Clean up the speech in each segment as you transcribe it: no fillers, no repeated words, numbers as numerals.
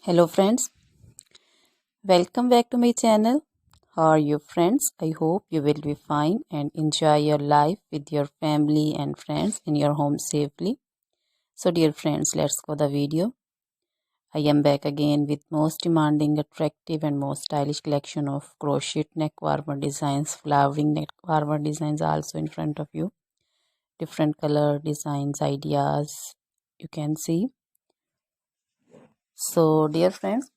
Hello friends, welcome back to my channel. How are you friends? I hope you will be fine and enjoy your life with your family and friends in your home safely. So dear friends, let's go the video. I am back again with most demanding, attractive and most stylish collection of crochet neck warmer designs, flowering neck warmer designs also in front of you. Different color designs, ideas you can see. So dear friends,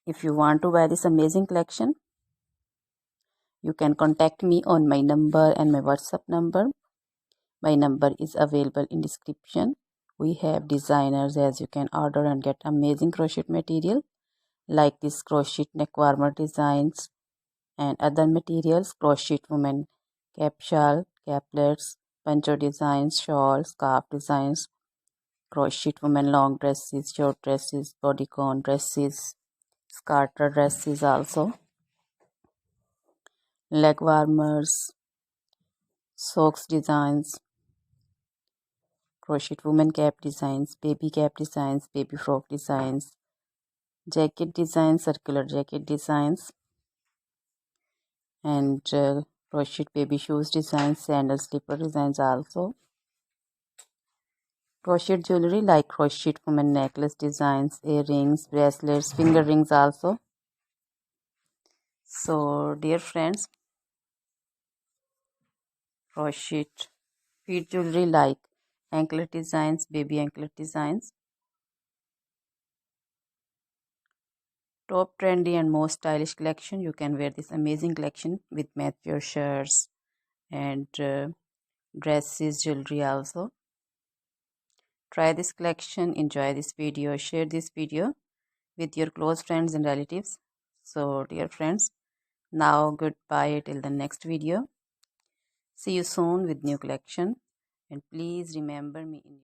if you want to buy this amazing collection, you can contact me on my number and my WhatsApp number. My number is available in description. We have designers as you can order and get amazing crochet material like this crochet neck warmer designs and other materials, crochet women cap shawl, caplets, poncho designs, shawls, scarf designs, crochet women long dresses, short dresses, bodycon dresses, scarter dresses also, leg warmers, socks designs, crochet woman cap designs, baby cap designs, baby frock designs, jacket designs, circular jacket designs, and crochet baby shoes designs, sandal slipper designs also. Crochet jewelry like crochet woman necklace designs, earrings, bracelets, finger rings also. So dear friends, crochet feet jewelry like anklet designs, baby anklet designs. Top trendy and most stylish collection. You can wear this amazing collection with match your shirts and dresses, jewelry also. Try this collection, enjoy this video, share this video with your close friends and relatives. So dear friends, now goodbye till the next video. See you soon with new collection, and please remember me in